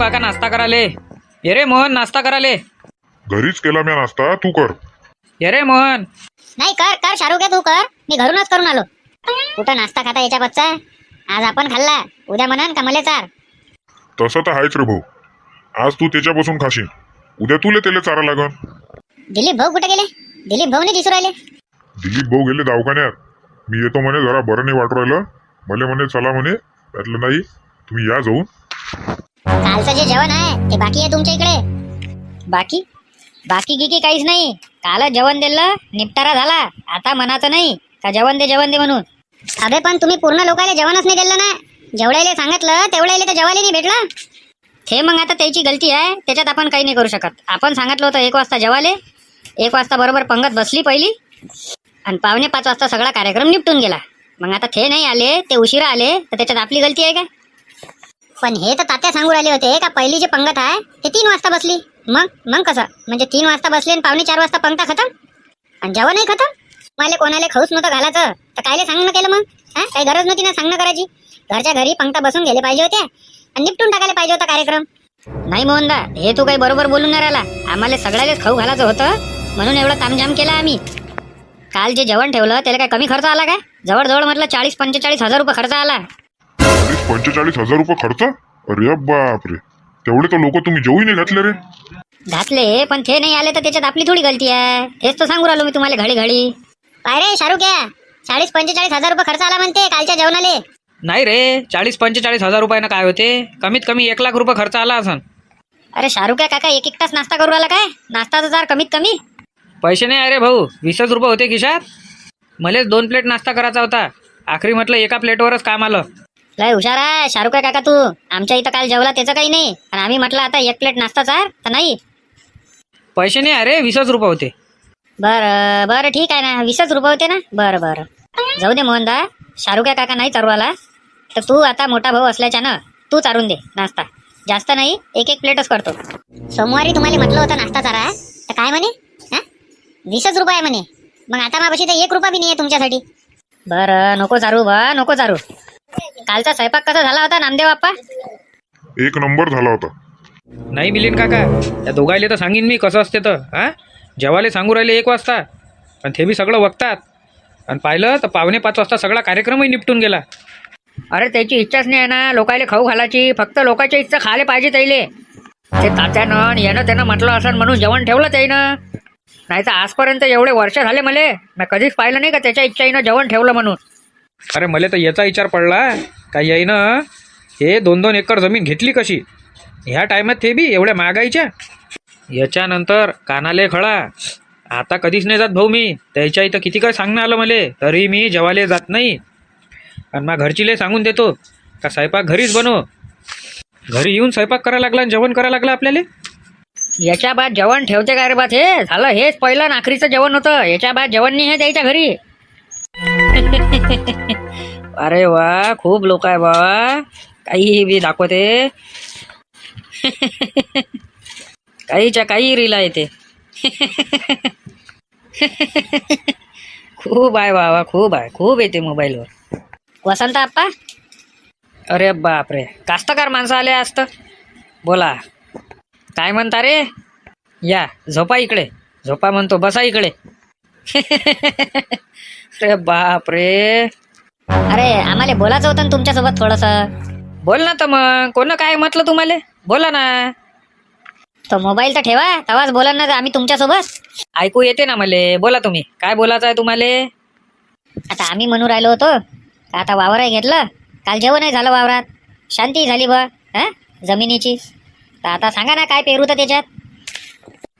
काका नाश्ता कराले. ये रे मोहन नाश्ता कराले. घरीच केला मी नाश्ता, तू कर. ये रे मोहन. नाही कर कर शाहरुख तू कर, मी घरूनच करून आलो. कुठं नाश्ता खाता याच्या बच्चा? आज आपण खाल्ला, उद्या म्हणान का मले चार. तसं तर आहेच रे भाऊ. आज तू त्याच्यापासून खाशील, उद्या तुले त्याला चारा लागन. दिलीप भाऊ कुठे गेले? दिलीप भाऊ नाही दिसू राहिले. दिलीप भाऊ गेले दवाखान्यात. मी येतो म्हणे, जरा बरं नाही वाटू राहिलं. मला म्हणे चला म्हणे. म्हटलं नाही, तुम्ही या जाऊन. कालचं जे जेवण आहे ते बाकी आहे तुमच्या इकडे? बाकी बाकी गिकी काहीच नाही. काल जेवण दिलं, निपटारा झाला. आता मनाचं नाही का जेवण दे म्हणून. अबे पण तुम्ही पूर्ण लोकांना जेवणच नाही दिलं ना. जेवढ्याला सांगितलं तेवढ्याला तर जेवायला नाही भेटलं. ते मग आता त्याची गलती आहे, त्याच्यात आपण काही नाही करू शकत. आपण सांगितलं होतं 1 वाजता जेवाले. 1 वाजता बरोबर पंगत बसली पहिली आणि 4:45 वाजता सगळा कार्यक्रम निपटून गेला. मग आता ते नाही आले, ते उशिरा आले, तर त्याच्यात आपली गलती आहे का? पण हे तर तात्या सांगू राहिले होते का पहिली जी पंगत आहे ते 3 वाजता बसली. मग कसं म्हणजे 3 वाजता बसले आणि 3:45 वाजता पंगता खतम आणि जेवणही खतम. मला कोणाला खाऊच नव्हतं घालायचं तर कायले सांगणं केलं मग? काही गरज नव्हती ना सांगणं करायची. घरच्या घरी पंगता बसून गेले पाहिजे होत्या आणि निपटून टाकायला पाहिजे होता कार्यक्रम. नाही मोहनदा, हे तू काही बरोबर बोलून नाही राहिला. आम्हाला सगळ्यालाच खाऊ घालायचं होतं म्हणून एवढं तामझाम केला आम्ही. काल जे जेवण ठेवलं त्याला काय कमी खर्च आला काय? जवळजवळ म्हटलं 40-45 हजार रुपये खर्च आला. 40-45 हजार रुपये खर्च? अरे बापरे, तेवढे तर लोक तुम्ही जेवू नाही घातले रे. घातले पण ते नाही आले तर त्याच्यात आपली थोडी गलती आहे. हेच तर सांगू राहिलो मी तुम्हाला घडी. काय रे शाहरुख, 40-45 हजार रुपये खर्च आला म्हणते कालच्या जेवणाले. नाही रे, 40-45 हजार रुपयानं काय होते? कमीत कमी 1 लाख रुपये खर्च आला असन. अरे शाहरुख काका, एक तास नाश्ता करू राहिला काय? नाश्ता तर कमीत कमी. पैसे नाही अरे भाऊ, 20 रुपये होते खिशात. मलेच 2 प्लेट नाश्ता करायचा होता. आखरी म्हटलं 1 प्लेटवरच काम आलं. लय हुशार आहे शाहरुख काका तू. आमच्या इथं काल जेवला त्याचं काही नाही आणि आम्ही म्हटलं आता 1 प्लेट नाश्ता चार तर नाही. पैसे नाही अरे, 20 रुपये होते. बरं ठीक आहे ना, 20 रुपये होते ना. बरं जाऊ दे मोहनदा. शाहरुख काका नाही चारवाला तर तू आता मोठा भाऊ असल्याच्यानं तू चारून दे नाश्ता. जास्त नाही, 1 प्लेटच करतो. सोमवारी तुम्हाला म्हटलं होतं नाश्ता चारा तर काय म्हणे? 20 रुपये आहे म्हणे. मग आता माझ्यापाशी तर 1 रुपया बी नाही आहे तुमच्यासाठी. बरं नको चारू नको चारू. कालचा स्वयंपाक कसा झाला होता नामदेव बाप्पा? 1 नंबर झाला होता. नाही मिलिंद काका, त्या दोघायले तर सांगीन मी कसं असते तर. जेवायला सांगू राहिले 1 वाजता पण ते बी सगळं बघतात. आणि पाहिलं तर 4:45 वाजता सगळा कार्यक्रमही निपटून गेला. अरे त्याची इच्छाच नाही आहे ना लोकायले खाऊ घालायची. फक्त लोकांच्या इच्छा खायला पाहिजे त्याईले. ते तात्यानं यानं त्यानं म्हटलं असं म्हणून जेवण ठेवलं त्याईनं. नाही तर आजपर्यंत एवढे वर्ष झाले मले मी कधीच पाहिलं नाही का त्याच्या इच्छाईनं जेवण ठेवलं म्हणून. अरे मला तर याचा विचार पडला का याईनं हे 2-2 एकर जमीन घेतली कशी ह्या टायमात, ते बी एवढ्या महागाईच्या. याच्यानंतर कानाले खळा. आता कधीच नाही जात भाऊ मी. त्याच्या इथं किती काय सांगणं आलं मले तरी मी जेवायला जात नाही. आणि मग घरचीले सांगून देतो का स्वयंपाक घरीच बनव. घरी येऊन स्वयंपाक करायला लागला आणि जेवण करायला लागला आपल्याला. याच्या बाद जेवण ठेवते काय रे बा? हे झालं, हेच पहिलं नाखरीचं जेवण होतं. याच्या बाद जेवण नाही हे द्यायच्या घरी. अरे वा, खूप लोक आहे बाबा. काही बी दाखवते. काहीच्या काही रीला येते. खूप आहे बाबा, खूप येते मोबाईलवर. वसंत आप्पा, अरे बापरे, कास्तकार माणसं आले असतं. बोला काय म्हणता रे? या झोपा इकडे. झोपा म्हणतो, बसा इकडे. अरे बापरे. अरे आम्हाला बोलायचं होतं ना तुमच्यासोबत थोडंसं. बोल ना तर मग, कोण काय म्हटलं तुम्हाला? बोला ना. तो मोबाईल तर ठेवा, तेव्हाच बोला ना आम्ही तुमच्यासोबत. ऐकू येते ना मले. बोला तुम्ही, काय बोलायचं आहे तुम्हाला? आता आम्ही म्हणून राहिलो होतो आता वावरही घेतलं, काल जेवणही झालं वावरात, शांती झाली बा जमिनीची. तर आता सांगा ना काय पेरू तर त्याच्यात.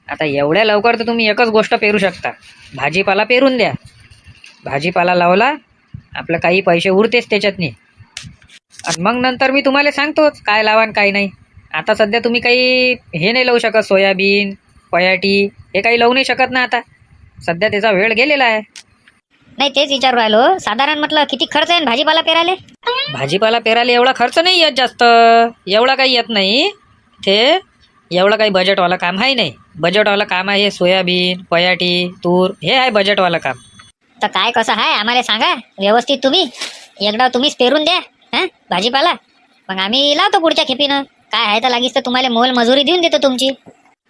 आता एवढ्या लवकर तर तुम्ही एकच गोष्ट पेरू शकता, भाजीपाला पेरून द्या. भाजीपाला लावला आपलं काही पैसे उरतेच त्याच्यातनी. आणि मग नंतर मी तुम्हाला सांगतोच काय लावा आणि काय नाही. आता सध्या तुम्ही काही हे नाही लावू शकत, सोयाबीन पयाटी हे काही लावू नाही शकत ना. आता सध्या त्याचा वेळ गेलेला आहे. नाही तेच विचारू राहिलो, साधारण म्हटलं किती खर्च आहे भाजीपाला पेराले? भाजीपाला पेरायला एवढा खर्च नाही येत जास्त, एवढा काही येत नाही. ते एवढं काही बजेटवाला काम आहे नाही. बजेटवाला काम आहे सोयाबीन पयाटी तूर, हे आहे बजेटवाला काम. तर काय कसं आहे आम्हाला सांगा व्यवस्थित. तुम्ही एकदा तुम्हीच पेरून द्या भाजीपाला, मग आम्ही लावतो पुढच्या खेपीनं. काय आहे तर लागीस तर तुम्हाला मोल मजुरी देऊन देतो तुमची.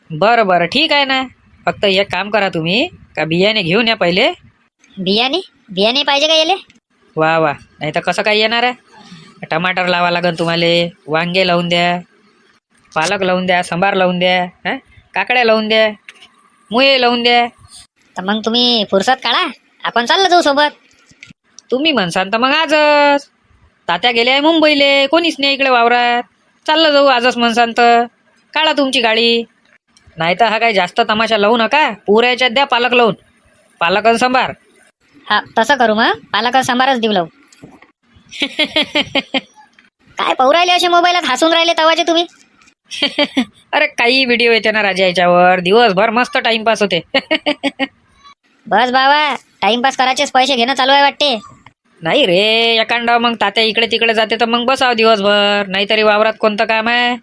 बरं बरं ठीक आहे ना. फक्त एक काम करा तुम्ही, का बियाणे घेऊन या पहिले. बियाणे बियाणे पाहिजे का याले? वा वा, नाही तर कसं काय येणार आहे. टमाटर लावा लागन तुम्हाला, वांगे लावून द्या, पालक लावून द्या, सांबार लावून द्या, हां काकड्या लावून द्या, मुये लावून द्या. तर मग तुम्ही फुरसत काढा, आपण चाललो जाऊ सोबत. तुम्ही म्हणसान तर मग आजच. तात्या गेले आहे मुंबईले, कोणीच नाही इकडे वावरात. चाललं जाऊ आजच म्हणसान तर. काढा तुमची गाडी. नाही तर हा काय जास्त तमाशा लावू नका. पुऱ्याच्यात द्या पालक लावून, पालक आणि सांबार. हा तसं करू मग, पालक सांबारच देऊ लावू. काय पाहू राहिले असे मोबाईलात, हसून राहिले तवाचे तुम्ही? अरे काही व्हिडिओ येते ना राजा याच्यावर, दिवसभर मस्त टाइमपास होते. बस बाबा, टाइमपास करायचेच पैसे घेणं चालू आहे वाटते. नाही रे, एखादा मग तात्या इकडे तिकडे जाते तर मग बसाव दिवसभर. नाहीतरी वावरात कोणतं काम आहे.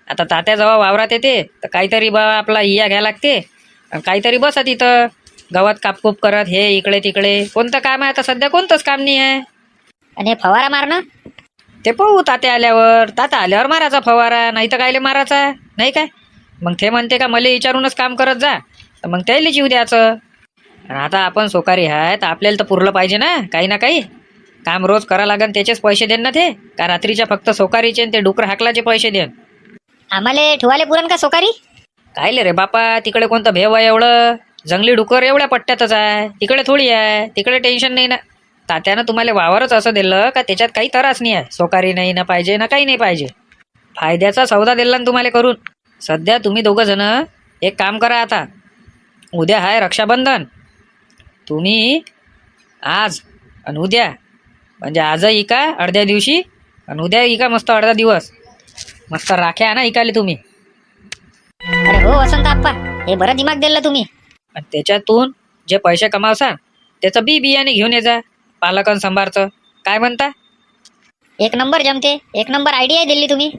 आता तात्या जेव्हा वावरात येते तर काहीतरी बा आपला इया घ्या लागते, आणि काहीतरी बसा तिथं गवत कापकूप करत, हे इकडे तिकडे. कोणतं काम आहे आता सध्या? कोणतंच काम नाही आहे. आणि फवारा मारणं ते पाहू तात्या आल्यावर. तात्या आल्यावर मारायचा फवारा, नाही तर कायले मारायचा नाही काय. मग ते म्हणते का मला विचारूनच काम करत जा, तर मग त्याला जीव द्यायचं. आणि आता आपण सोकारी आहे तर आपल्याला तर पुरलं पाहिजे ना काही ना काही. काम रोज करा लागन, त्याचेच पैसे देन ना ते, का रात्रीच्या फक्त सोकारीचे आणि ते डुकर हाकलाचे पैसे देन. आम्हाला ठेवाले पुरण का सोकारी? कायले रे बापा, तिकडे कोणतं भेव आहे एवढं. जंगली डुकर एवढ्या पट्ट्यातच आहे, तिकडे थोडी आहे. तिकडे टेन्शन नाही ना. तात्यानं तुम्हाला वावरच असं दिलं का त्याच्यात काही त्रास नाही आहे. सोकारी नाही ना पाहिजे ना काही नाही पाहिजे. फायद्याचा सौदा दिला ना तुम्हाला करून. सध्या तुम्ही दोघं जण एक काम करा. आता उद्या आहे रक्षाबंधन. तुम्ही आज आणि उद्या, म्हणजे आजही इका अर्ध्या दिवशी आणि उद्या इका मस्त अर्धा दिवस, मस्त राख्या आणा इकाले तुम्ही. अरे हो वसंत आप्पा, हे बरं दिमाग दिलं तुम्ही. आणि त्याच्यातून जे पैसे कमावसान त्याचं बियाणे घेऊन ये जा, पालक आणि सांबारचं. काय म्हणता? एक नंबर जमते, एक नंबर आयडिया दिली तुम्ही.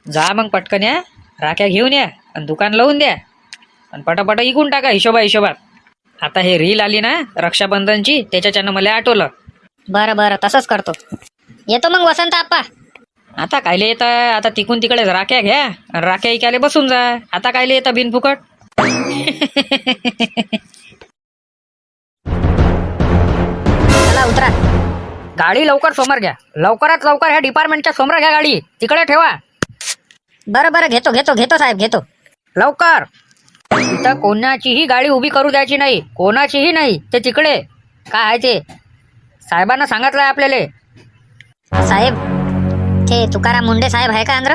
जा मग पटकन या, राख्या घेऊन या आणि दुकान लावून द्या आणि पटापट इकून टाका हिशोबात. आता हे रील आली ना रक्षाबंधनची, त्याच्यानं मला आठवलं. बरं बरं, तसंच करतो. येतो मग वसंत आप्पा. आता कायले येतं, आता तिकून तिकडेच राख्या घ्या आणि राख्या इकायला बसून जा. आता कायले येतं बिनफुकट. चला उतरा. गाडी लवकर समोर घ्या, लवकरात लवकर ह्या डिपार्टमेंटच्या समोर घ्या गाडी. तिकडे ठेवा. बरं बरं, घेतो घेतो घेतो साहेब, घेतो. लवकर. इथं कोणाचीही गाडी उभी करू द्यायची नाही, कोणाचीही नाही. ते तिकडे काय आहे ते साहेबांना सांगितलंय आपल्याला. साहेब, ते तुकाराम मुंडे साहेब आहे का आंध्र?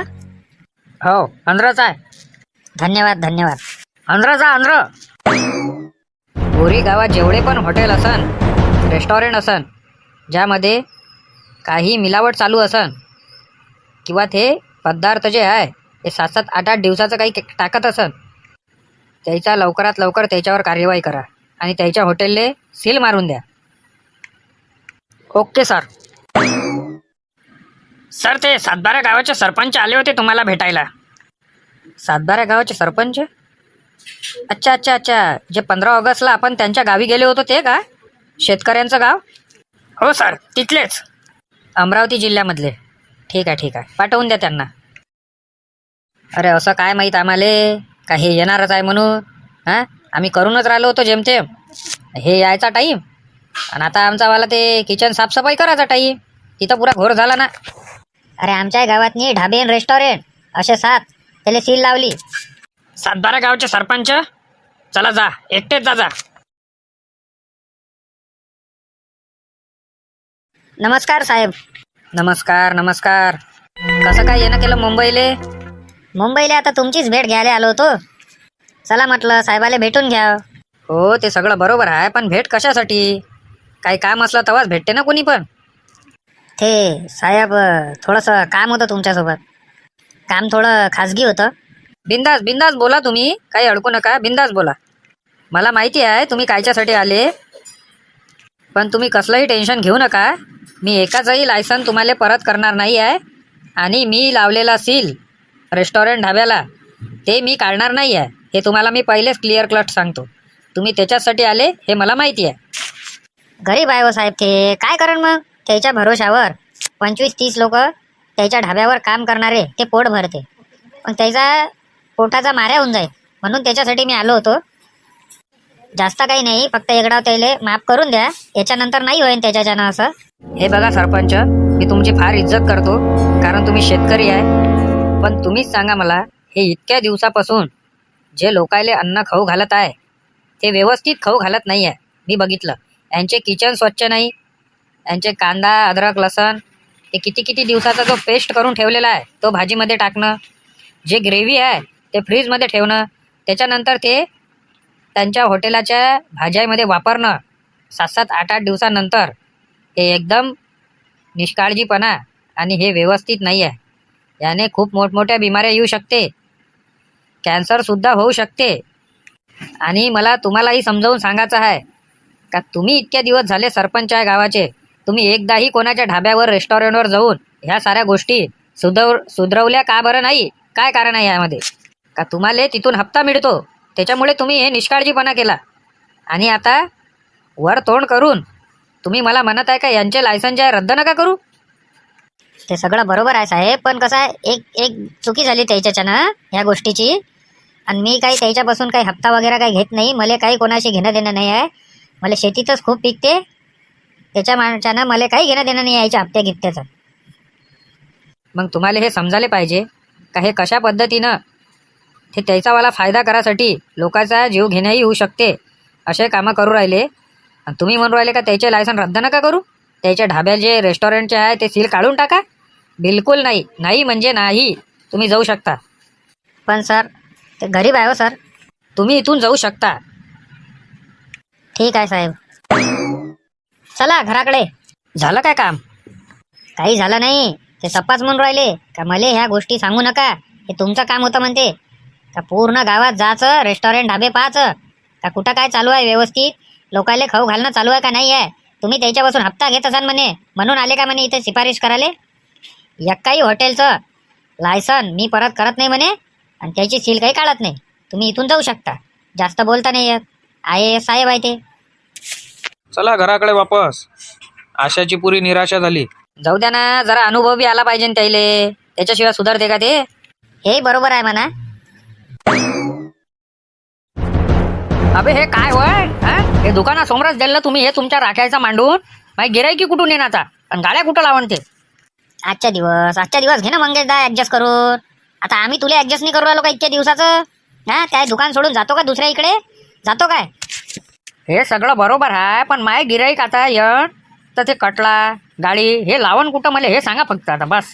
हो अंध्रच आहे. धन्यवाद धन्यवाद. अंध्र. बोरी गावात जेवढे पण हॉटेल असन, रेस्टॉरंट असन, ज्यामध्ये काही मिलावट चालू असन किंवा ते पदार्थ जे आहे ते 7-7, 8-8 दिवसाचं काही टाकत असन, त्याचा लवकरात लवकर त्याच्यावर कार्यवाही करा आणि त्याच्या हॉटेलले सील मारून द्या. Okay sir. सर, ते सातबारा गावाचे सरपंच आले होते तुम्हाला भेटायला. सातबारा गावाचे सरपंच? अच्छा. जे 15 ऑगस्टला आपण त्यांच्या गावी गेले होतो ते का? शेतकऱ्यांचं गाव? हो सर, तिथलेच. अमरावती जिल्ह्यामधले. ठीक आहे, पाठवून द्या त्यांना. अरे असं काय माहीत आम्हाला का हे येणारच आहे म्हणून. हां, आम्ही करूनच राहिलो होतो जेमतेम. हे यायचा टाईम आणि आता आमचावाला ते किचन साफसफाई करायचा टाईम. तिथं पुरा घोर झाला ना. अरे आमच्या गावातनी ढाबे आणि रेस्टॉरंट असे 7, त्याला सील लावली. सातबारा गावचे सरपंच, चला जा, एकटेच जा. नमस्कार साहेब. नमस्कार. कसं काय येणं केलं मुंबईला आता तुमचीच भेट घ्यायला आलो होतो. चला म्हटलं साहेबाला भेटून घ्या. हो ते सगळं बरोबर आहे, पण भेट कशासाठी? काही काम असलं तेव्हाच भेटते ना कोणी पण. ते साहेब, थोडंसं काम होतं तुमच्यासोबत. काम थोडं खाजगी होतं. बिंदास बोला तुम्ही, काही अडकू नका, बिंदास बोला. मला माहिती आहे तुम्ही कायच्यासाठी आले, पण तुम्ही कसलंही टेन्शन घेऊ नका. मी एकाचही लायसन तुम्हाला परत करणार नाही आहे आणि मी लावलेला सील रेस्टॉरंट ढाब्याला ते मी काढणार नाही आहे. हे तुम्हाला मी पहिलेच क्लिअर कट सांगतो. तुम्ही त्याच्यासाठी आले हे मला माहिती आहे. गरीब आहे हो साहेब, ते काय करण मग. त्याच्या भरोशावर 25-30 लोक त्याच्या ढाब्यावर काम करणारे ते पोट भरते. मग त्याचा पोटाचा माऱ्या होऊन जाईल, म्हणून त्याच्यासाठी मी आलो होतो. जास्त काही नाही, फक्त एकदा त्याला माफ करून द्या, याच्यानंतर नाही होईल त्याच्याच्यानं असं. हे बघा सरपंच, मी तुमची फार इज्जत करतो, कारण तुम्ही शेतकरी आहे. पण तुम्हीच सांगा मला, हे इतक्या दिवसापासून जे लोकायले अन्न खाऊ घालत आहे ते व्यवस्थित खाऊ घालत नाही आहे. मी बघितलं, यांचे किचन स्वच्छ नाही, यांचे कांदा अद्रक लसण ते किती किती दिवसाचा जो पेस्ट करून ठेवलेला आहे तो भाजीमध्ये टाकणं, जे ग्रेव्ही आहे ते फ्रीजमध्ये ठेवणं, त्याच्यानंतर ते त्यांच्या हॉटेलाच्या भाज्यामध्ये वापरणं 7-7, 8-8 दिवसानंतर, हे एकदम निष्काळजीपणा आणि हे व्यवस्थित नाही आहे. याने खूप मोठमोठ्या बिमाऱ्या येऊ शकते, कॅन्सरसुद्धा होऊ शकते. आणि मला तुम्हालाही समजावून सांगायचं आहे का तुम्ही इतक्या दिवस झाले सरपंच आहे गावाचे, तुम्ही एकदाही कोणाच्या ढाब्यावर रेस्टॉरंटवर जाऊन ह्या साऱ्या गोष्टी सुधरवल्या का बरं नाही? काय कारण आहे यामध्ये? का तुम्हाला तिथून हप्ता मिळतो त्याच्यामुळे तुम्ही हे निष्काळजीपणा केला, आणि आता वर तोंड करून तुम्ही मला म्हणत आहे का यांचे लायसन जे आहे रद्द नका करू? ते सगळं बरोबर आहे साहेब, पण कसं आहे, एक चुकी झाली त्याच्याच्यानं ह्या गोष्टीची. आणि मी काही त्याच्यापासून काही हप्ता वगैरे काही घेत नाही, मला काही कोणाशी घेणं देणं नाही आहे. मला शेतीतच खूप पिकते, त्याच्या माणसानं मला काही घेणं देणं नाही यायच्या हप्त्या गिफ्त्याचं. मग तुम्हाला हे समजायला पाहिजे का हे कशा पद्धतीनं ते त्याचावाला फायदा करासाठी लोकांचा जीव घेण्याही होऊ शकते असे कामं करू राहिले. आणि तुम्ही म्हणून राहिले का त्याचे लायसन रद्द नका करू, त्याचे ढाब्या जे रेस्टॉरंटचे आहे ते सील काढून टाका. बिलकुल नाही, नाही म्हणजे नाही. तुम्ही जाऊ शकता. पण सर, ते गरीब आहे हो सर. तुम्ही इथून जाऊ शकता. ठीक आहे साहेब, चला घराकडे. झालं काय काम? काही झालं नाही, ते सप्पाच म्हणून राहिले का मले ह्या गोष्टी सांगू नका, हे तुमचं काम होतं म्हणते. का पूर्ण गावात जायचं, रेस्टॉरंट ढाबे पाहायचं का कुठं काय चालू आहे, व्यवस्थित लोकांना खाऊ घालणं चालू आहे का नाही आहे. तुम्ही त्याच्यापासून हप्ता घेत असाल म्हणे, म्हणून आले का म्हणे इथे सिफारिश करायले. एकाही हॉटेलचं लायसन मी परत करत नाही म्हणे, आणि त्याची सील काही काढत नाही. तुम्ही इथून जाऊ शकता, जास्त बोलता नाही येत. IAS साहेब आहे ते. चला घराकडे वापस. आशाची पुरी निराशा झाली. जाऊ द्या ना, जरा अनुभव बी आला पाहिजे त्याले, त्याच्याशिवाय सुधारते का ते? हे बरोबर आहे म्हणा. अबे हे काय होय? हे दुकानासमोरच दिलं तुम्ही, हे तुमच्या राख्याचा मांडून मग गिरायकी कुठून येणार आता, आणि गाड्या कुठं लावण ते? आजच्या दिवस घे ना मंगेशदा ऍडजस्ट करून. आता आम्ही तुला ऍडजस्ट नाही करू राहिलो का इतक्या दिवसाचं? हा, काय दुकान सोडून जातो का दुसऱ्या इकडे जातो काय? हे सगळं बरोबर आहे, पण माय गिराईक आता तर ते कटला गाडी हे लावण कुठं, मला हे सांगा फक्त आता बस.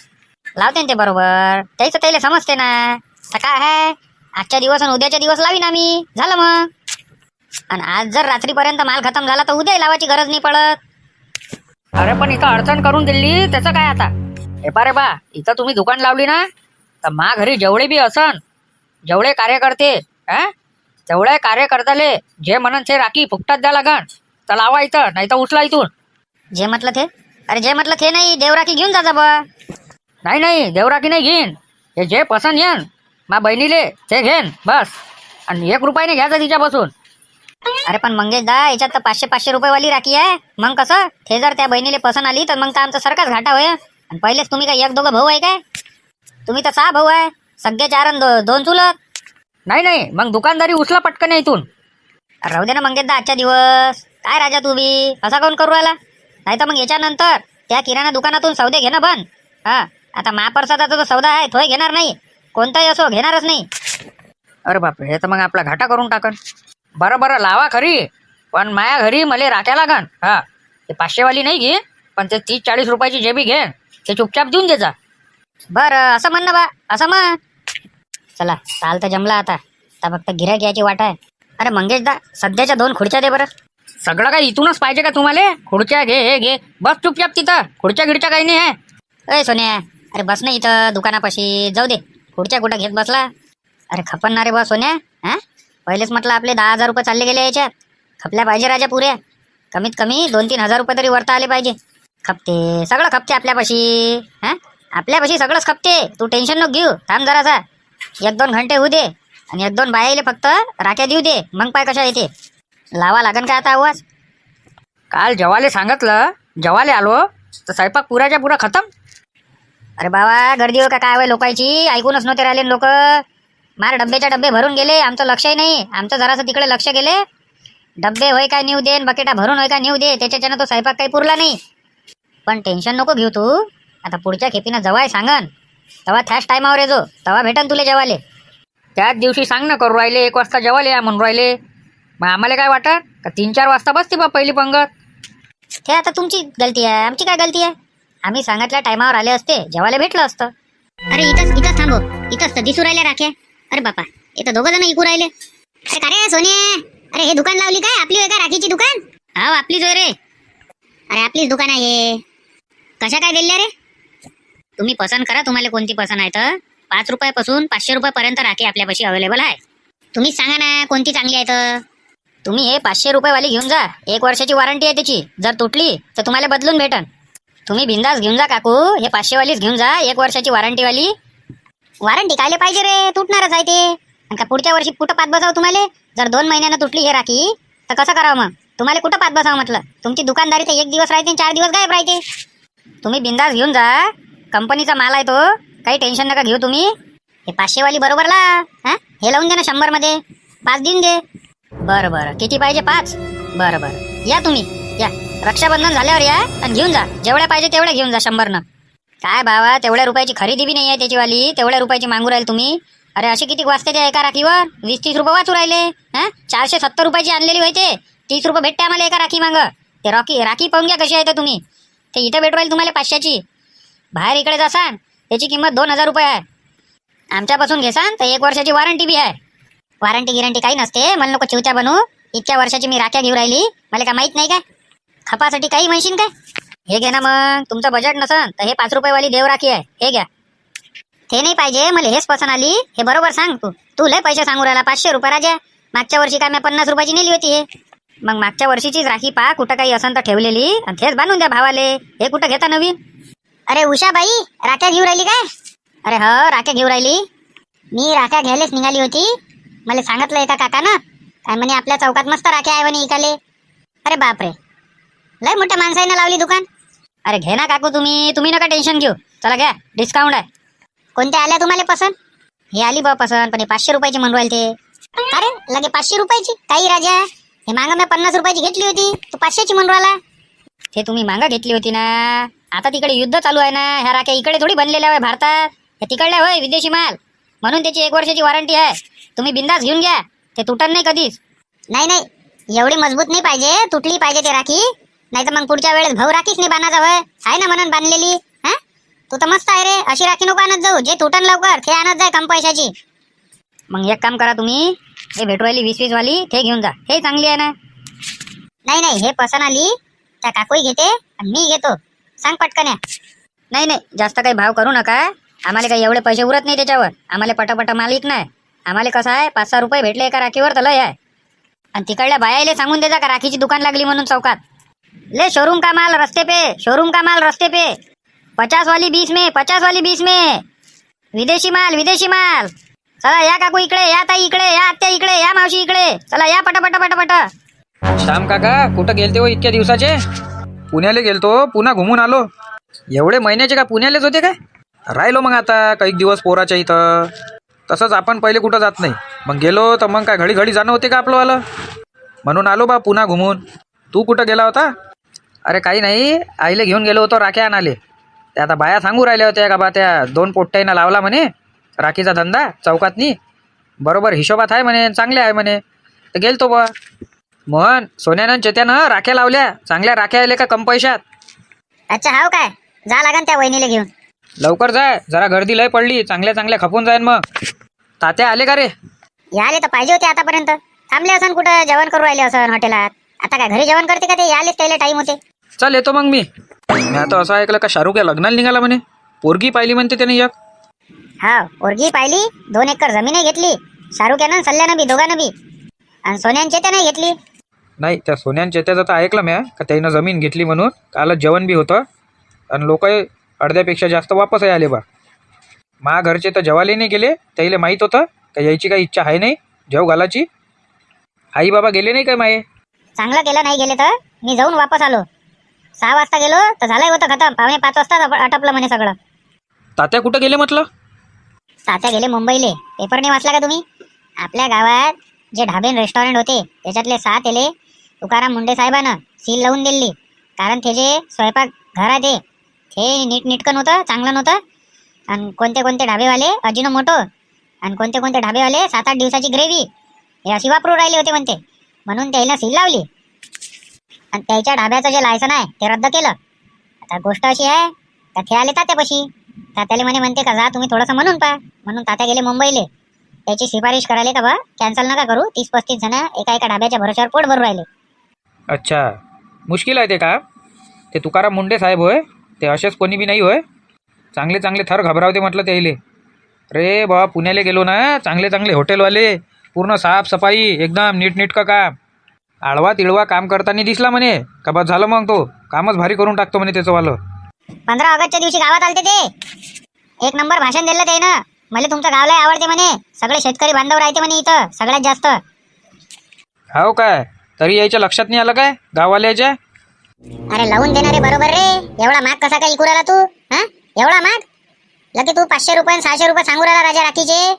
लावते ना ते बरोबर, त्याचं त्याला समजते ना. तर काय आहे, आजच्या दिवस आणि उद्याच्या दिवस लावीन आम्ही, झालं मग. आणि आज जर रात्रीपर्यंत माल खतम झाला तर उद्याही लावायची गरज नाही पडत. अरे पण इथं अडचण करून दिली त्याचं काय आता? हे पारे बा, इथं तुम्ही दुकान लावली ना, तर मा घरी जेवढे बी असन, जेवढे कार्यकर्ते तेवढे कार्यकर्त्याले जे म्हणन ते राखी फुकटात द्या लागण, तर लावा इथं, नाही तर उचला इथून. जे म्हटलं ते, अरे जे म्हटलं ते नाही, देवराखी घेऊन जा बा. नाही देवराखी नाही घेईन, हे जे पसंत येन मा बहिणीले ते घेन बस, आणि 1 रुपयाने घ्यायचं तिच्यापासून. अरे पण मंगेशदा, याच्यात तर 500-500 रुपयेवाली राखी आहे. मग कसं, ते जर त्या बहिणीला पसंत आली तर मग तर आमचा सरकारच घाटा होय. आणि पहिलेच तुम्ही काय 1-2 भाऊ आहे काय? तुम्ही तर 6 भाऊ आहे, सगळे 4 आणि 2 चुलत. नाही मग दुकानदारी उचला पटकन इथून. राहू दे ना मंगेशदा, आजच्या दिवस काय राजा तू बी असा काऊन करू राहिला? नाही तर मग याच्यानंतर त्या किराणा दुकानातून सौदे घेणं बंद. हा, आता महाप्रसादाचा जो सौदा आहे तोही घेणार नाही, कोणताही असो घेणारच नाही. अरे बापरे, हे तर मग आपला घाटा करून टाकन. बरं लावा खरी, पण माया घरी मला राख्या लागन. हा, ते 500वाली नाही घे, पण ते 30-40 रुपयाची जे बी घे ते चुपचाप देऊन दे जा. बरं, असं म्हण ना बा, असं म्हण. चला, चाल तर जमला आता फक्त गिऱ्हाईक याची वाट आहे. अरे मंगेशदा, सध्याच्या 2 खुर्च्या दे बरं. सगळं काही इथूनच पाहिजे का तुम्हाला? खुर्च्या घे, हे घे, बस चुपचाप तिथं. खुर्च्या गिडच्या काही नाही आहे. अय सोन्या, अरे बस ना इथं दुकानापाशी, जाऊ दे. खुर्च्या कुठं घेत बसला? अरे खपन ना रे बा सोन्या. हा, पहिलेच म्हटलं आपले 10,000 रुपये चालले गेले याच्यात. खपल्या पाहिजे राजा पुऱ्या, कमीत कमी 2-3 हजार रुपये तरी वरता आले पाहिजे. खपते, सगळं खपते आपल्यापाशी. हा, आपल्यापाशी सगळंच खपते, तू टेन्शन नको घेऊ. थांब जरासा, 1-2 घंटे होऊ दे, आणि 1-2 बायाले फक्त राख्या देऊ दे, मग पाय कशा येते. लावा लागन का आता आवाज? काल जेवाले सांगितलं, जेवाले आलो तर स्वयंपाक पुराच्या पुरा खतम. अरे बाबा गर्दी हो का काय होय लोकांची, ऐकूनच नव्हते राहिले लोक. मार डब्याच्या डब्बे भरून गेले, आमचं लक्षही नाही. आमचं जरासं तिकडे लक्ष गेले. डब्बे होय काय नेऊ दे, बकेटा भरून होय का नेऊ दे, त्याच्यानं तो स्वयंपाक काही पुरला नाही. पण टेन्शन नको घेऊ तू. आता पुढच्या खेपीनं जवाय सांगन तेव्हा त्याच टायमावर येजो, तेव्हा भेटन तुले जेवाले. त्याच दिवशी सांग ना करू राहिले 1 वाजता जेवायला या म्हणून राहिले. मग आम्हाला काय वाटत का 3-4 वाजता बसते बा पहिली पंगत. ते आता तुमची गलती आहे, आमची काय गलती आहे. आम्ही सांगितल्या टायमावर आले असते, जेवायला भेटलं असतं. अरे इथंच थांबो, इथंच तर दिसू राहिल्या राख्या. अरे बापा, इथं 2 जण इकू राहिले. अरे का रे सोने, अरे हे दुकान लावली काय? आपली होय का राखीची दुकान? हा आपलीच होय रे. अरे आपलीच दुकान आहे. कशा काय दिल्या रे? तुम्ही पसंत करा, तुम्हाला कोणती पसंत आहे तर. 5 रुपयापासून 500 रुपयापर्यंत राखी आपल्यापाशी अवेलेबल आहे. तुम्हीच सांगा ना कोणती चांगली आहे तर. तुम्ही हे 500 रुपयेवाली घेऊन जा. 1 वर्षाची वॉरंटी आहे त्याची. जर तुटली तर तुम्हाला बदलून भेटन. तुम्ही बिंदास घेऊन जा काकू, हे 500 वालीच घेऊन जा. 1 वर्षाची वॉरंटी वाली. वॉरंटी कायले पाहिजे रे, तुटणारच आहे ते. आणि का पुढच्या वर्षी कुठं पात बसावं तुम्हाला? जर 2 महिन्यानं तुटली हे राखी तर कसं करावं मग? तुम्हाला कुठं पात बसावं म्हटलं? तुमची दुकानदारी तर 1 दिवस राहते, 4 दिवस गायब राहते. तुम्ही बिंदास घेऊन जा, कंपनीचा माल आहे तो. काही टेन्शन नका घेऊ तुम्ही. हे 500 वाली बरोबर ला. हा हे लावून दे ना 100 मध्ये. 5 देऊन दे. बरं बरं, किती पाहिजे? 5. बरं बरं, या तुम्ही या. रक्षाबंधन झाल्यावर या आणि घेऊन जा. जेवढ्या पाहिजे तेवढ्या घेऊन जा 100 काय बाबा, तेवढ्या रुपयाची खरेदी बी नाही आहे त्याचीवाली. तेवढ्या रुपयाची मागू राहील तुम्ही. अरे असे किती वाजते त्या एका राखीवर? 20-30 रुपये वाचू राहिले. हा 470 रुपयाची आणलेली होते. 30 रुपये भेटते आम्हाला एका राखी माग. ते राखी पाहून घ्या कशी आहे तर तुम्ही. ते इथं भेटू राहील तुम्हाला 500ची. बाहेर इकडे जासान त्याची किंमत 2000 रुपये आहे. आमच्यापासून घेसान तर 1 वर्षाची वॉरंटी बी आहे. वॉरंटी गिरंटी काही नसते. मला नको चिवत्या बनू. इतक्या वर्षाची मी राख्या घेऊ राहिली, मला काय माहित नाही काय? खपासाठी काही म्हणशील काय? हे घे ना मग. तुमचं बजेट नसन तर हे 5 रुपयेवाली देव राखी आहे, हे घ्या. ते नाही पाहिजे मला, हेच पसंत आली. हे बरोबर सांग तू. तू लय पैसे सांगू राहिला. 500 रुपये राजा. मागच्या वर्षी काय मी 50 रुपयाची नेली होती. हे मग मागच्या वर्षीचीच राखी पहा, कुठं काही असन तर ठेवलेली, आणि तेच बांधून द्या भावाले. हे कुठं घेता नवीन? अरे उषाबाई, राख्या घेऊ राहिली काय? अरे हो, राख्या घेऊ राहिली. मी राख्या घ्यायलाच निघाली होती. मला सांगितलं एका काकानं, काय म्हणे आपल्या चौकात मस्त राख्या आहे म्हणे इकाले. अरे बापरे, लय मोठ्या माणसाईनं लावली दुकान. अरे घे ना काकू, तुम्ही नका टेन्शन घेऊ. चला घ्या, डिस्काउंट आहे. कोणत्या आल्या तुम्हाला पसंत? हे आली बा पसंत, पण हे 500 रुपयाची म्हणू राहिले ते. अरे लगे 500 रुपयाची? काही राजा, हे मागं मी 50 रुपयाची घेतली होती, तू 500ची म्हणून राहिला. हे तुम्ही मागा घेतली होती ना. आता तिकडे युद्ध चालू आहे ना. ह्या राख्या इकडे थोडी बनलेल्या आहे भारतात. हे तिकडल्या होय विदेशी माल, म्हणून त्याची 1 वर्षाची वॉरंटी आहे. तुम्ही बिंदास घेऊन घ्या, ते तुटत नाही कधीच. नाही एवढी मजबूत नाही पाहिजे, तुटली पाहिजे ते राखी. नाही तर मग पुढच्या वेळेस भाऊ राखीच नाही बांधायचा होय. आहे ना म्हणून बांधलेली. हा तू तर मस्त आहे रे. अशी राखी नको आणत जाऊ. जे तुटन लवकर ते आणत जाय कम पैशाची. मग एक काम करा तुम्ही, हे भेटू राहिली 20-20 वाली, ते घेऊन जा. हे चांगली आहे ना. नाही हे पसंत आली. त्या काकूही घेते आणि मी घेतो. सांग पटकन या. नाही जास्त काही भाव करू नका. आम्हाला काही एवढे पैसे उरत नाही त्याच्यावर. आम्हाला पटापटा मालिक नाही. आम्हाला कसं आहे, 5-6 रुपये भेटले एका राखीवर तर लय आहे. आणि तिकडल्या बायाले सांगून द्यायचा का राखीची दुकान लागली म्हणून चौकात. ले शोरूम का माल रस्ते पे, शोरूम का माल रस्ते पे. 50 वाली 20 में, 50 वाली 20 में. विदेशी माल, विदेशी माल. चला या काकू इकडे, या ताई इकडे, या आत्या इकडे, या मावशी इकडे. चला या पटापट. श्याम काका कुठं गेलते हो इतक्या दिवसाचे? पुण्याला गेलतो, पुन्हा घुमून आलो. एवढे महिन्याचे का पुण्यालेच होते काय? राहिलो मग आता काही दिवस पोराच्या इथं. तसंच आपण पहिले कुठं जात नाही. मग गेलो तर मग काय घडी जाणं होते का आपलं वालं? म्हणून आलो बा पुन्हा घुमून. तू कुठं गेला होता? अरे काही नाही, आईले घेऊन गेलो होतो राख्या आणाले. त्या आता बाया सांगू राहिल्या होत्या का बा त्या 2 पोट्ट्यानं लावला म्हणे राखीचा धंदा चौकातनी. बरोबर हिशोबात आहे म्हणे, चांगले आहे म्हणे. तर गेलतो बा. मोहन, सोन्यानं चेत्यानं राख्या लावल्या. चांगल्या राख्या आले का कम पैशात. अच्छा हाव काय? जा लागन त्या वहिनीला घेऊन. लवकर जाय, जरा गर्दी लय पडली. चांगल्या खपून जाईन मग. तात्या आले का रे? याले तर पाहिजे होते आतापर्यंत. थांबले असन कुठं, जेवण करू राहिले असन हॉटेलात. आता काय घरी जेवण करते का ते? यालेच त्याला टाइम होते. चल येतो मग मी आता असं ऐकलं का शाहरुख या लग्नाला निघाला म्हणे. पोरगी पाहिली म्हणते त्याने एक. हा पोरगी पाहिली. 2 एकर जमीन घेतली. शाहरुख यानं सल्ल्यानं बी, दोघांनं बी. आणि सोन्यांचे त्या नाही घेतली. नाही, त्या सोन्यान चेत्याचं तर ऐकलं म्या का त्यानं जमीन घेतली म्हणून. कालच जेवण बी होतं आणि लोक अर्ध्यापेक्षा जास्त वापसही आले बा. मा घरचे तर जेवायला नाही गेले. त्याला माहीत होतं का यायची काही इच्छा आहे नाही जेव घालाची. आई बाबा गेले नाही काय माये? चांगलं केलं नाही गेले तर. मी जाऊन वापस आलो. 6 वाजता गेलो तर झालंय होतं खतम. 4:45 वाजता आटपलं म्हणे सगळं. तात्या कुठं गेले म्हटलं? तात्या गेले मुंबईले. पेपर नाही वाचला का तुम्ही? आपल्या गावात जे ढाबे रेस्टॉरंट होते त्याच्यातले 7 एले तुकाराम मुंडे साहेबानं सील लावून दिली. कारण ते जे स्वयंपाक घर आहे ते नीटनेटकं नव्हतं, चांगलं नव्हतं. आणि कोणते कोणते ढाबेवाले अजिनोमोटो आणि कोणते कोणते ढाबेवाले 7-8 दिवसाची ग्रेव्ही हे अशी वापरून राहिले होते म्हणते. म्हणून त्याला सील लावली आणि त्याच्या ढाब्याचं जे लायसन आहे ते रद्द केलं. आता गोष्ट अशी आहे का ते आले तात्यापाशी. तात्याले म्हणते का जा तुम्ही थोडंसं म्हणून पहा. म्हणून तात्या गेले मुंबईले. त्याची सिफारिश करायला का बा कॅन्सल नका करू. 30-35 जण एका ढाब्याच्या भरोश्यावर पोट भरून राहिले. अच्छा, मुश्किल आहे ते का? ते तुकाराम मुंडे साहेब होय, ते असेच कोणी बी नाही होय. चांगले चांगले थर घबरावते म्हटलं त्याले. रे बा पुण्याला गेलो ना, चांगले चांगले हॉटेलवाले पूर्ण साफसफाई एकदम नीटनेटकं काम. आळवा तिळवा काम करताना दिसला म्हणे का बस झालं मग तो कामच भारी करून टाकतो म्हणे त्याचं वालं. 15 ऑगस्टच्या दिवशी गावात आलते ते. 1 नंबर भाषण दिलं त्यानं. मला तुमचं गाव लय आवडते म्हणे. सगळे शेतकरी बांधव राहते म्हणे इथं सगळ्यात जास्त. हो काय? तरी यायच्या लक्षात नाही आलं काय गाववाल्याच्या? अरे लावून देणारे बरोबर रे. एवढा माग कसा काय इकू राहिला तू? हा एवढा माग? लगे तू 500 रुपये आणि 600 रुपये सांगू राहिला राजा राखीचे.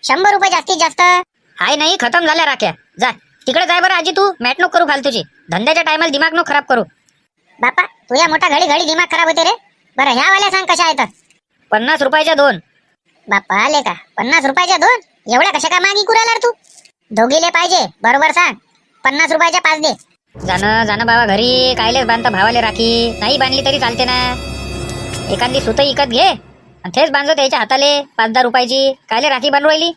100 रुपये जास्तीत जास्त. हाय नाही खतम झाल्या राख्या. जा तिकडे जाय बरं आजी, तू मॅट नको करू फालतूची. धंद्याच्या टायमाला दिमाग नको खराब करू. बापा तुझ्या मोठा घडी घडी दिमाग खराब होते रे. बरं ह्या वाल्या सांग कशा आहेत? 50 रुपयाच्या 2. बापा आले का 50 रुपयाच्या 2? एवढ्या कशा काय माग इकू राहिला रे तू? दोघीले पाहिजे बरोबर सांग. 50 रुपयाच्या 5 दे. जाणं बाबा घरी. कायलेच बांधता भावाले राखी? नाही बांधली तरी चालते ना. एखादी सुत इकत घे आणि तेच बांधतो त्याच्या हाताले 5-10 रुपयाची. कायले राखी बांधू राहिली?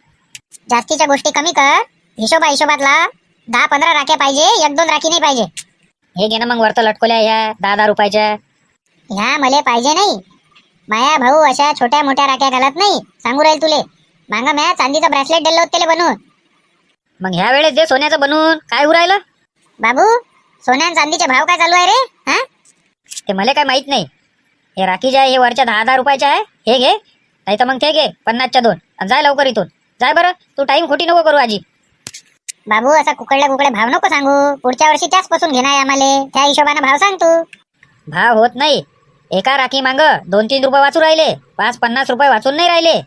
जास्तीच्या गोष्टी कमी कर. हिशोबातला 10-15 राख्या पाहिजे. 1-2 राखी नाही पाहिजे. हे घे ना मग वरतं लटकोल्या ह्या 10-10 रुपयाच्या. ह्या मले पाहिजे नाही. माया भाऊ अशा छोट्या मोठ्या राख्या घालत नाही. सांगू राहील तुले. मांगा म्या चांदीचं ब्रेसलेट दिलं होतं त्याला बनवून. मग ह्या वेळेस दे सोन्याचं बनवून. काय होऊ राहिलं? बाबू सोन्या आणि चांदीचे भाव काय चालू आहे रे? हा ते मला काय माहित नाही. हे राखी जे आहे हे वरच्या 10-10 रुपयाच्या आहे. हे घे नाही तर मग ते घे 50च्या 2. जाय लवकर इथून. जाय बरं. तू टाइम खोटी नको करू आजी. बाबू असा कुकडल्या भाव नको सांगू. पुढच्या वर्षी त्याच पासून घेणार आम्हाला. त्या हिशोबाने भाव सांग तू. भाव होत नाही. एका राखी मांग 2-3 रुपये वाचू राहिले. 5-50 रुपये वाचून नाही राहिले.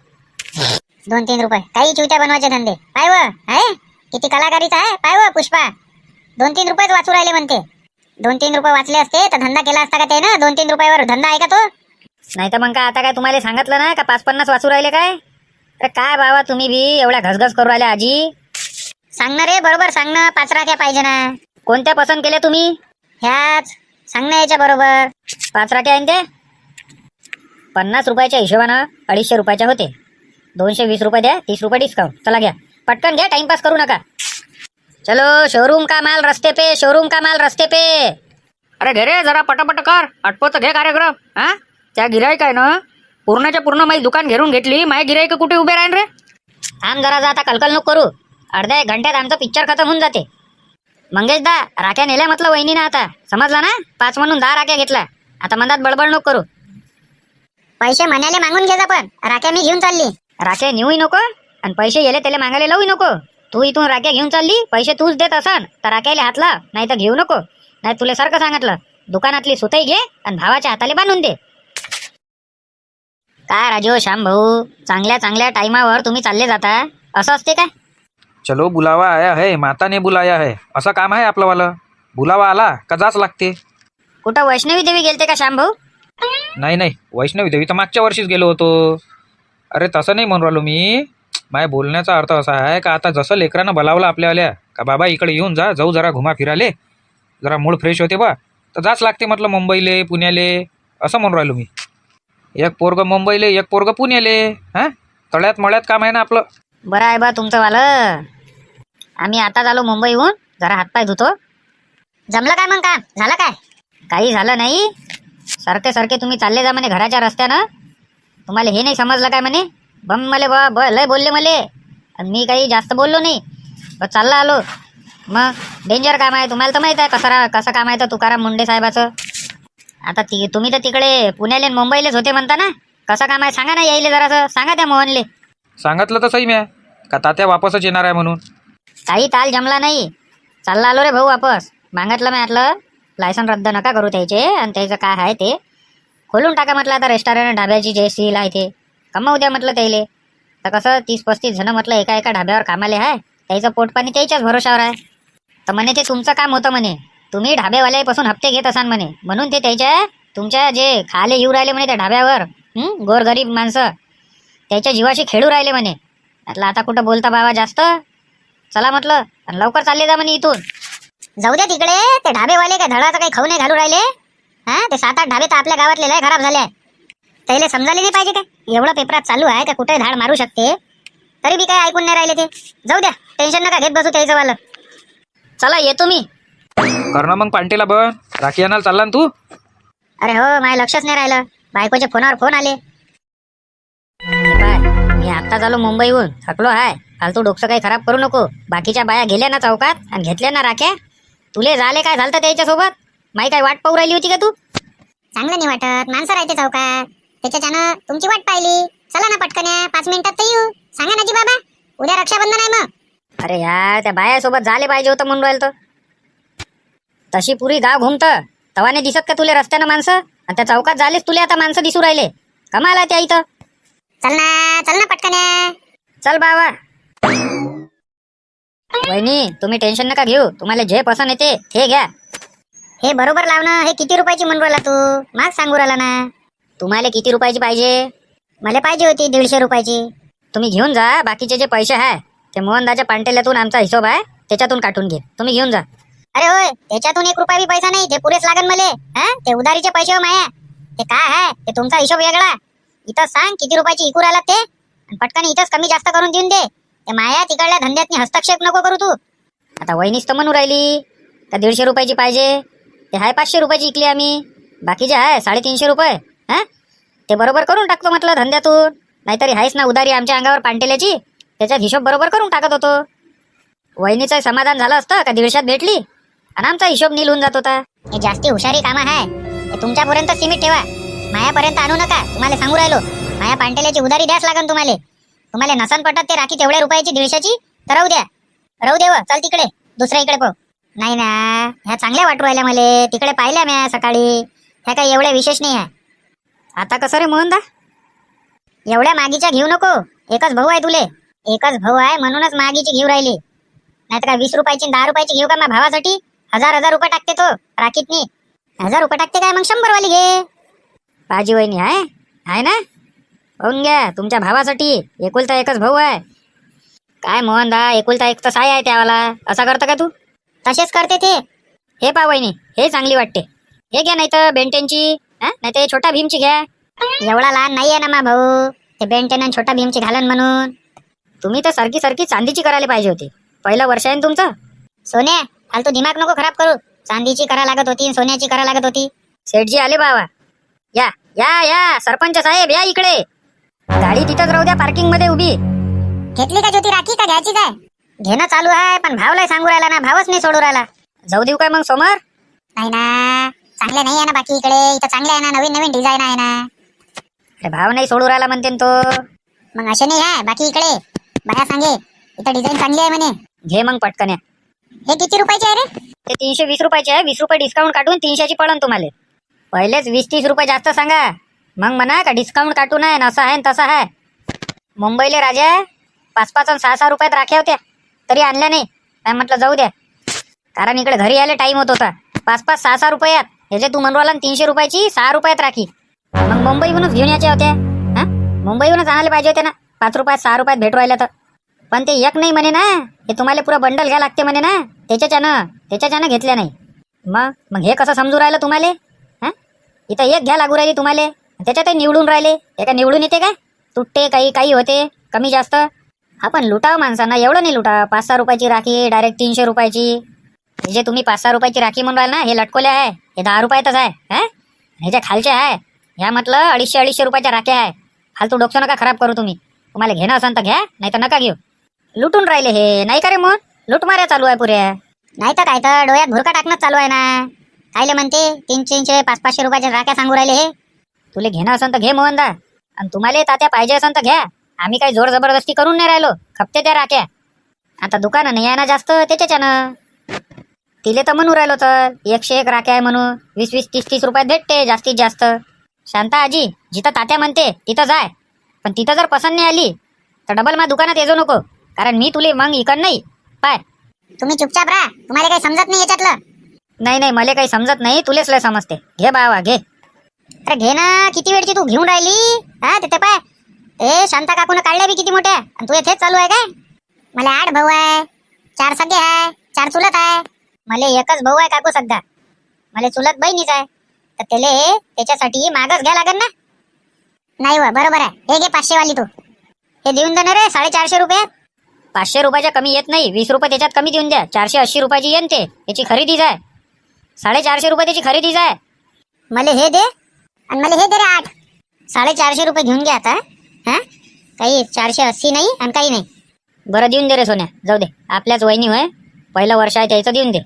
2-3 रुपये काही चिवट्या बनवायचे धंदे. पाय व आहे किती कलाकारीचा आहे. पाय व पुष्पा 2-3 रुपयेच वाचू राहिले म्हणते. 2-3 रुपये वाचले असते तर धंदा केला असता का ते ना? 2-3 रुपयावर धंदा आहे का तो? नाही तर मग काय आता काय तुम्हाला सांगितलं ना का 5-50 वाचू राहिले काय? अरे काय बाबा तुम्ही बी एवढ्या घसघस करू राहिल्या आजी. सांग ना रे बरोबर सांग ना. 5 राख्या पाहिजे ना. कोणत्या पसंत केल्या तुम्ही? ह्याच सांग ना याच्या बरोबर. 5 राख्या आहे ते. 50 रुपयाच्या हिशोबानं 250 रुपयाच्या होते. 220 रुपये द्या. 30 रुपये डिस्काउंट. चला घ्या पटकन घ्या. टाइमपास करू नका. चलो शोरूम का माल रस्ते पे. शोरूम का माल रस्ते पे. अरे घे रे जरा पटापट कर. आटपोत घे कार्यक्रम. हा त्या गिराईक आहे ना पूर्णच्या पूर्ण माझी दुकान घेरून घेतली. माझे गिराईक कुठे उभे राहीन रे? थांब जरा जा. आता कलकल नको करू. अर्ध्या 1 घंट्यात आमचं पिक्चर खतम होऊन जाते. मंगेश दा राख्या नेल्या म्हटलं वहिनीनं. आता समजला ना? 5 म्हणून 10 राख्या घेतल्या. आता मनात बडबड नको करू. पैसे म्हणाले मागून घे जा. पण राख्या मी घेऊन चालली. राख्या नेऊही नको आणि पैसे गेले त्याला मागायला लावू नको. तू इथून राख्या घेऊन चालली. पैसे तूच देत असन तर राख्याला हात लाव. नाही तर घेऊ नको. नाही तुला सारखं सांगितलं. दुकानातली सुतई घे आणि भावाच्या हाताले बांधून दे. काय राजू श्याम भाऊ चांगल्या चांगल्या टाइमावर तुम्ही चालले जाता. असं असते काय? चलो बुलावा आया है, माता ने बुलाया है, असं काम आहे आपलं वालं. बुलावा आला का जाच लागते. कुठं वैष्णवी देवी गेलते का श्याम भाऊ? नाही वैष्णवी देवी तर मागच्या वर्षीच गेलो होतो. अरे तसं नाही म्हणून राहिलो मी. माझ्या बोलण्याचा अर्थ असा आहे का आता जसं लेकरानं बोलावलं आपल्यावाल्या का बाबा इकडे येऊन जा, जाऊ जरा घुमा फिराले, जरा मूड फ्रेश होते बा, तर जाच लागते म्हटलं मुंबईले पुण्याले. असं म्हणून राहिलो मी. एक पोरगं मुंबईले एक पोरगं पुण्याले. हां तळ्यात मळ्यात काम आहे ना आपलं. बरं आहे बा तुमचं वालं. आम्ही आता आलो मुंबईहून. जरा हातपाय धुतो. जमलं काय मग काम? झालं काय? काही झालं नाही. सारखे तुम्ही चालले जा म्हणे घराच्या रस्त्यानं. तुम्हाला हे नाही समजलं काय म्हणे? बम मले बा लय बोलले मले आणि मी काही जास्त बोललो नाही. बस चालला आलो. मग डेंजर काम आहे. तुम्हाला तर माहीत आहे कसं काम आहे तर तुकाराम मुंडे साहेबाचं. आता तुम्ही तर तिकडे पुण्याले आणि मुंबईलेच होते म्हणता ना. कसं काम आहे सांगा ना. यायले जरासं सांगा त्या मोहनले. सांगितलं तर सही म्या का तात्या वापसच येणार आहे म्हणून. काही ताल जमला नाही. चालला आलो रे भाऊ वापस. मागितलं मी म्हटलं लायसन रद्द नका करू त्याचे आणि त्याचं काय आहे ते. खोलून टाका म्हटलं आता रेस्टॉरंट ढाब्याची जे सील आहे ते कमावू द्या म्हटलं त्याले. तर कसं 30-35 जण म्हटलं एका एका ढाब्यावर कामाले आहे, त्याचं पोटपाणी त्याच्याच भरोशावर आहे. तर म्हणे ते तुमचं काम होतं म्हणे, तुम्ही ढाबेवाल्यापासून हप्ते घेत असाल म्हणे, म्हणून ते त्याच्या तुमच्या जे खाले येऊ राहिले म्हणे त्या ढाब्यावर गोरगरीब माणसं त्याच्या जीवाशी खेळू राहिले म्हणे. म्हटलं आता कुठं बोलता बाबा जास्त, चला म्हटलं आणि लवकर चालले जा म्हणे इथून. जाऊ द्या तिकडे, ते ढाबेवाले काय धडाचं काही खाऊ नाही घालू राहिले. हा, ते 7-8 ढाबे तर आपल्या गावातले लय खराब झाले आहे. त्याला समजायला नाही पाहिजे काय, एवढं पेपरात चालू आहे का कुठे धाड मारू शकते, तरी बी काय ऐकून नाही राहिले ते. जाऊ द्या, टेन्शन नका घेत बसू त्याचं वालं. चला येतो मी. करणं मग पांटेला बन, राखी आणायला चालला ना तू? अरे हो, माझ्या लक्षच नाही राहिलं, बायकोच्या फोनावर फोन आले. बाय, मी आत्ता झालो मुंबईहून, थकलो आहे. फालतू डोकं काही खराब करू नको. बाकीच्या बाया गेल्या ना चौकात आणि घेतल्या ना राख्या. तुले झाले काय झालं त्याच्यासोबत? माही काय वाट पाहू राहिली होती का तू? चांगलं नाही वाटत, माणसं राहते चौकात, त्याच्यानं तुमची वाट पाहिली. चला ना पटकन, 5 मिनिटात तर येऊ. सांगा ना जी बाबा, उद्या रक्षाबंधन आहे मग. अरे यार, त्या बायासोबत झाले पाहिजे होतं म्हणून राहिलं. तशी पुरी गाव घुमत तवाने दिसत का तुले रस्त्यानं माणसं? आणि त्या चौकात झालेच तुले आता माणसं दिसू राहिले. कमाल त्या इथं. चल ना पटकन. चल बाबा. वहिनी, तुम्ही टेन्शन नका घेऊ, तुम्हाला जे पसंत येते ते घ्या. हे बरोबर लावणं. हे किती रुपयाची म्हणून राहिला तू? माग सांगू राहिला ना. तुम्हाला किती रुपयाची पाहिजे? मला पाहिजे होती 150 रुपयाची. तुम्ही घेऊन जा. बाकीचे जे पैसे आहे ते मोहनदाच्या पांटेल्यातून आमचा हिशोब आहे त्याच्यातून काढून घे. तुम्ही घेऊन जा. अरे होय, त्याच्यातून 1 रुपया बी पैसा नाही, ते पुरेच लागन मले. हा, ते उधारीचे पैसे हो माया. ते काय आहे ते तुमचा हिशोब वेगळा. इथं सांग किती रुपयाची इकू राहिला ते, आणि पटकन इथंच कमी जास्त करून देऊन दे. ते माया तिकडल्या धंद्यात हस्तक्षेप नको करू तू. आता वहिनीच तर म्हणू राहिली का 150 रुपयाची पाहिजे. ते आहे 500 रुपयाची इकली आम्ही, बाकीचे आहे 350 रुपये. हा, ते बरोबर करून टाकतो म्हटलं धंद्यातून. नाहीतरी आहेच ना उधारी आमच्या अंगावर पांटेल्याची, त्याच्यात हिशोब बरोबर करून टाकत होतो. वहिनीचं समाधान झालं असतं का 150 भेटली आणि आमचा हिशोब निलून जात होता. हे जास्ती हुशारी कामं आहे. हे तुमच्यापर्यंत सीमित ठेवा, मायापर्यंत आणू नका. तुम्हाला सांगू राहिलो, माया पांटेल्याची उधारी द्यास लागन तुम्हाला. तुम्हाला नसन पटत ते राखी तेवढ्या रुपयाची 150ची तर राहू द्या. राहू देव, चल तिकडे दुसऱ्या इकडे पाहू. नाही ना, ह्या चांगल्या वाटू राहिल्या मला. तिकडे पाहिल्या म्या सकाळी, ह्या काही एवढ्या विशेष नाही आहे. आता कसं रे मोहनदा? एवढ्या मागीच्या घेऊ नको. एकच भाऊ आहे तुले, एकच भाऊ आहे म्हणूनच मागीची घेऊ राहिली. नाही तर काय 20 रुपयाची 10 रुपयाची घेऊ का माझ्या भावासाठी? 1000 रुपये टाकते तो राखीतनी. 1000 रुपये टाकते काय, मग 100 वाली घे. बाजी वहिनी आहे ना, पाहून घ्या तुमच्या भावासाठी. एकुलता एकच भाऊ आहे. काय मोहनदा, एकुलता एक तर साय आहे त्यावाला. असा करतं का तू? तसेच करते ते. हे पा वहिनी, हे चांगली वाटते. हे घ्या, नाही तर बेंटेनची, नाही तर छोटा भीमची घ्या. एवढा लहान नाही आहे ना मा भाऊ, ते बेंटेन आणि छोटा भीमची घालन म्हणून. तुम्ही तर सारखी सारखी चांदीची करायला पाहिजे होती. पहिलं वर्ष आहे ना तुमचं. सोन्या, फालतू दिमाग नको खराब करू. चांदीची करा लागत होती, सोन्याची करा लागत होती. सेठजी आले बाबा. या या या, सरपंच साहेब या इकडे. गाडी तिथंच राहू द्या पार्किंग मध्ये उभी. घेतली का ज्योती राखी का घ्यायची काय? घेणं चालू आहे, पण भावलाय सांगू राहिला ना, भावच नाही सोडू राहिला. जाऊ देऊ काय मग समोर? नाही ना, चांगले नाही आहे ना बाकी इकडे. इथं चांगले आहे ना, नवीन नवीन डिझाईन आहे ना. अरे भाव नाही सोडू राहिला म्हणते ना तो. मग असे नाही आहे बाकी इकडे. बाया सांगे इथं डिझाईन चांगली आहे म्हणे. घे मग पटकन या. हे किती रुपयाचे आहे रे? ते 320 रुपयाचे आहे. 20 रुपये डिस्काउंट काढून 300ची पडन तुम्हाला. पहिलेच 20-30 रुपये जास्त सांगा, मग म्हणा का डिस्काउंट काढून आहे, असं आहे तसं आहे. मुंबईले राजा 5-5 आणि 6-6 रुपयात राख्या होत्या, तरी आणल्या नाही. काय म्हटलं जाऊ द्या, कारण इकडे घरी यायला टाइम होत होता. 5-5, 6-6 रुपयात हे जे तू म्हणू राहिला 300 रुपयाची 6 रुपयात राखी. मग मुंबईहूनच घेऊन यायच्या होत्या. हा, मुंबईहूनच आणायला पाहिजे होते ना. 5 रुपयात 6 रुपयात भेटू राहिल्या तर. पण ते एक नाही म्हणे ना, हे तुम्हाला पुरा बंडल घ्या लागते म्हणे ना. त्याच्याच्यानं घेतल्या नाही. मग हे कसं समजू राहिलं तुम्हाला? हा, इथं एक घ्या लागू राहिली तुम्हाला, त्याच्यातही निवडून राहिले. हे का निवडून येते का? तुटते काही होते कमी जास्त. आपण लुटाव माणसांना, एवढं नाही लुटा. 5-6 रुपयाची राखी डायरेक्ट 300 रुपयाची. हे जे तुम्ही 5-6 रुपयाची राखी म्हणून राहिला ना, हे लटकोल्या आहे. हे 10 रुपयातच आहे. हा, हे जे खालच्या आहे ह्या म्हटलं 250-250 रुपयाच्या राख्या आहे. फालतू डोकं नका खराब करू तुम्ही. तुम्हाला घेणं असेल तर घ्या, नाही तर नका घेऊ. लुटून राहिले हे, नाही का रे मग? लुटमाऱ्या चालू आहे पुऱ्या. नाही तर काय तर डोळ्यात भुरका टाकणं चालू आहे ना. कायले म्हणते 300-300, 500-500 रुपयाच्या राख्या सांगू राहिले हे. तुला घेणं असेल तर घे मोहनदा, आणि तुम्हाला तात्या पाहिजे असेल तर घ्या. आम्ही काही जोर जबरदस्ती करून नाही राहिलो. खपते त्या राख्या. आता दुकानं नाही आहे ना जास्त, त्याच्यानं तिले तर म्हणू राहिलो तर 101 राख्या आहे म्हणून 20-20, 30-30 रुपयात भेटते जास्तीत जास्त. शांता आजी, जिथं तात्या म्हणते तिथं जाय. पण तिथं जर पसंत नाही आली तर डबल मा दुकानात येजो नको, कारण मी तुले मग इकड नाही पाय. तुम्ही चुपचाप राहा, तुम्हाला काही समजत नाही याच्यातलं. नाही नाही, मला काही समजत नाही, तुलेच लय समजते. घे बाबा घे. अरे घे ना, किती वेळची तू घेऊन राहिली. हा तिथे पाय, ए शांता काकून काढल्या बी किती मोठ्या, आणि तू येथेच चालू आहे काय. मला 8 भाऊ आहे, 4 सगळे आहे, 4 चुलत आहे. मला एकच भाऊ आहे काकू सध्या, मला चुलत बहिणीच आहे. तर त्याले त्याच्यासाठी मागच घ्या लागेल ना. नाही व बरोबर आहे. हे घे 500 वाली तू, हे देऊन दे ना रे 450 रुपयात. 500 रुपयाच्या कमी येत नाही, 20 रुपये त्याच्यात कमी देऊन द्या. 480 रुपयाची येईन ते, याची खरेदीच आहे. 450 रुपये त्याची खरेदीच आहे. मला हे दे आणि मला हे दे रे 8. 450 रुपये घेऊन घ्या आता. हा काही 480 नाही आणि काही नाही. बरं देऊन दे रे सोन्या, जाऊ दे, आपल्याच वहिनी होय, पहिलं वर्ष आहे त्याचं देऊन दे.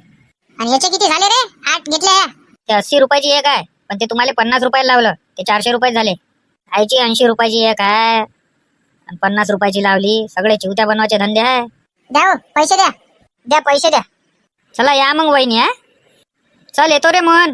आणि याचे किती झाले रे? 8 घेतले ह्या. ते 80 रुपयाची एक आहे, पण ते तुम्हाला 50 रुपयाला लावलं, ते 400 रुपये झाले. आईची 80 रुपयाची एक आहे आणि 50 रुपयाची लावली. सगळे चिवत्या बनवायचे धंदे आहे. द्या हो, पैसे द्या, द्या पैसे द्या. चला या मग वहिनी. हा चल येतो रे मोहन.